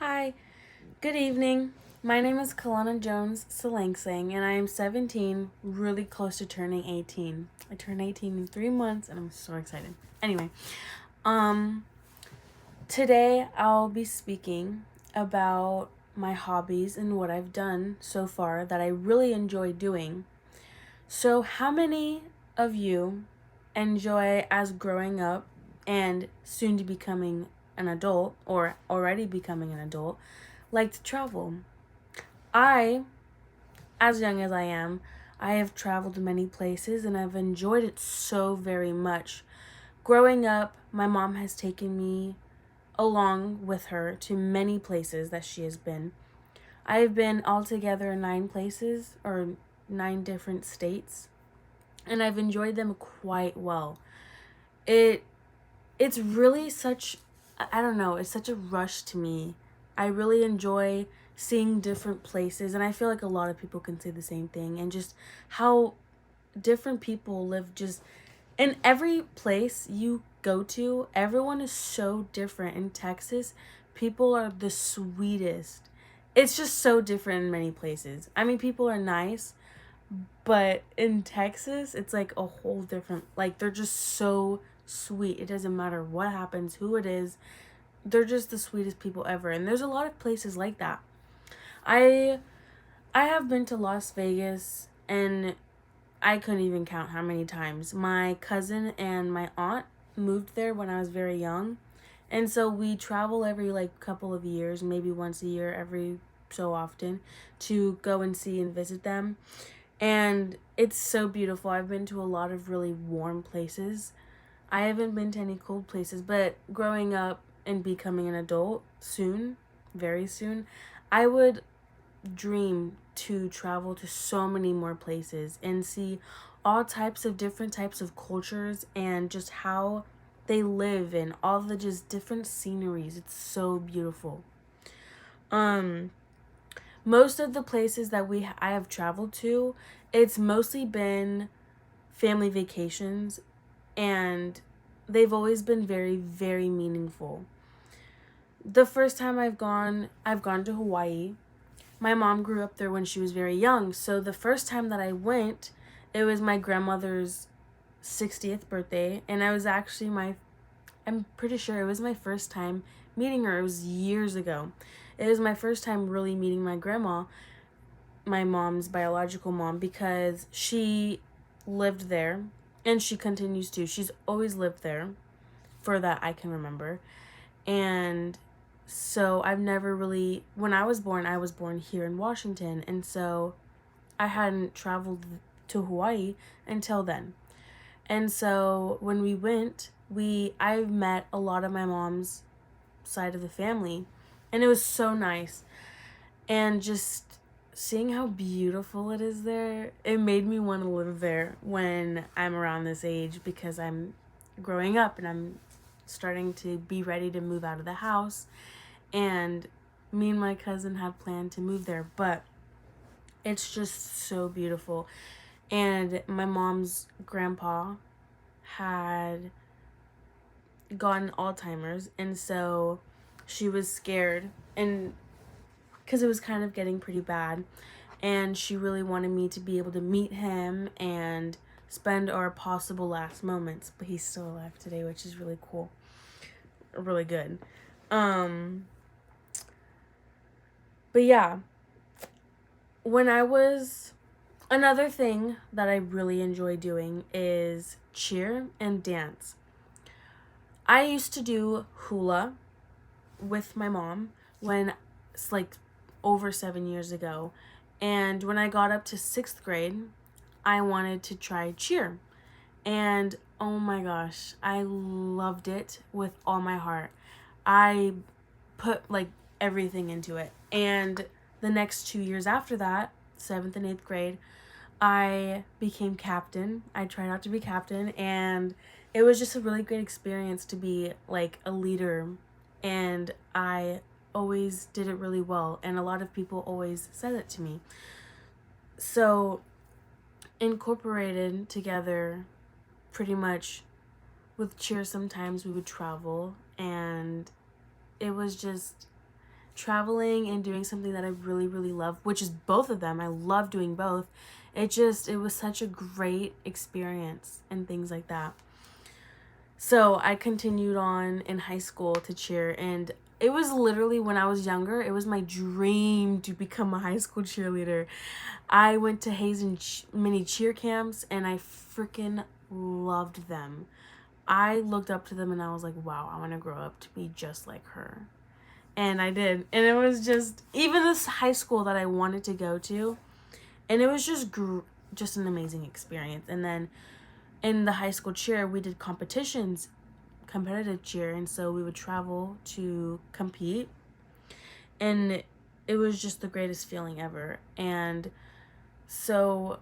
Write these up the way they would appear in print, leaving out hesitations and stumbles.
Hi, good evening. My name is Kalana Jones-Salangsang, and I am 17, really close to turning 18. I turn 18 in 3 months, and I'm so excited. Anyway, um, today I'll be speaking about my hobbies and what I've done so far that I really enjoy doing. So, how many of you enjoy, as growing up and soon to becoming an adult or already becoming an adult, like to travel? I, as young as I am, I have traveled many places and I've enjoyed it so very much. Growing up, my mom has taken me along with her to many places that she has been. I have been altogether 9 places or 9 different states, and I've enjoyed them quite well. It it's really such, I don't know, it's such a rush to me. I really enjoy seeing different places, and I feel like a lot of people can say the same thing, and just how different people live just in every place you go to. Everyone is so different. In Texas, people are the sweetest. It's just so different in many places. I mean, people are nice, but in Texas, it's like a whole different, like, they're just so sweet. It doesn't matter what happens, who it is. They're just the sweetest people ever. And there's a lot of places like that. I I have been to Las Vegas, and I couldn't even count how many times. My cousin and my aunt moved there when I was very young. And so we travel every like couple of years, maybe once a year, every so often, to go and see and visit them. And it's so beautiful. I've been to a lot of really warm places. I haven't been to any cold places, but growing up and becoming an adult soon, very soon, I would dream to travel to so many more places and see all types of different types of cultures and just how they live and all the just different sceneries. It's so beautiful. Um most of the places that I have traveled to, it's mostly been family vacations, and they've always been very, very meaningful. The first time I've gone to Hawaii. My mom grew up there when she was very young, so the first time that I went, it was my grandmother's 60th birthday, and I'm pretty sure it was my first time meeting her. It was years ago. It was my first time really meeting my grandma, my mom's biological mom, because she lived there and she continues to. She's always lived there for that I can remember. And so I've never really, when I was born here in Washington, and so I hadn't traveled to Hawaii until then. And so when we went, I met a lot of my mom's side of the family, and it was so nice. And just seeing how beautiful it is there, it made me want to live there when I'm around this age, because I'm growing up and I'm starting to be ready to move out of the house. And me and my cousin had planned to move there, but it's just so beautiful. And my mom's grandpa had gotten Alzheimer's, and so she was scared, and because it was kind of getting pretty bad, and she really wanted me to be able to meet him and spend our possible last moments. But he's still alive today, which is really cool, really good. um but yeah, when I was another thing that I really enjoy doing is cheer and dance. I used to do hula with my mom when it's like over 7 years ago. And when I got up to 6th grade, I wanted to try cheer. And oh my gosh, I loved it with all my heart. I put like everything into it. And the next 2 years after that, 7th and 8th grade, I became captain. I tried out to be captain, and it was just a really great experience to be like a leader. And I always did it really well, and a lot of people always said it to me. So, incorporated together pretty much with cheer, sometimes we would travel, and it was just traveling and doing something that I really, really love, which is both of them. I love doing both. It was such a great experience and things like that. So I continued on in high school to cheer, and it was literally when I was younger, it was my dream to become a high school cheerleader. I went to Hazen mini cheer camps, and I freaking loved them. I looked up to them and I was like, wow, I want to grow up to be just like her. And I did. And it was just, even this high school that I wanted to go to, and it was just an amazing experience. And then in the high school cheer, we did competitions, competitive cheer, and so we would travel to compete. And it was just the greatest feeling ever. And so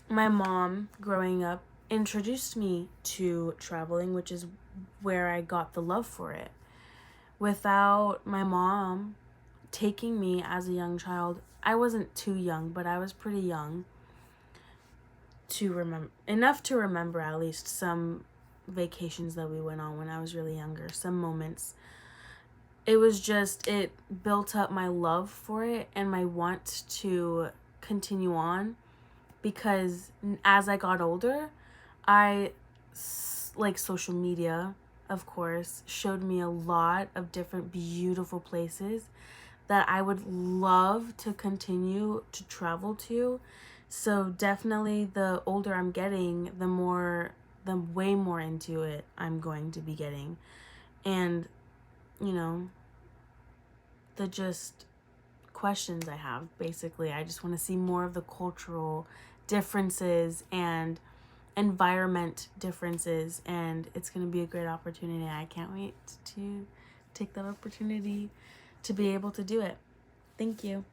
my mom, growing up, introduced me to traveling, which is where I got the love for it. Without my mom taking me as a young child, I wasn't too young, but I was pretty young to remember, enough to remember at least some vacations that we went on when I was really younger, some moments. It built up my love for it and my want to continue on, because as I got older, like social media, of course, showed me a lot of different beautiful places that I would love to continue to travel to. So definitely the older I'm getting, the way more into it I'm going to be getting. And, the just questions I have, basically, I just want to see more of the cultural differences and environment differences, and it's going to be a great opportunity. I can't wait to take that opportunity to be able to do it. Thank you.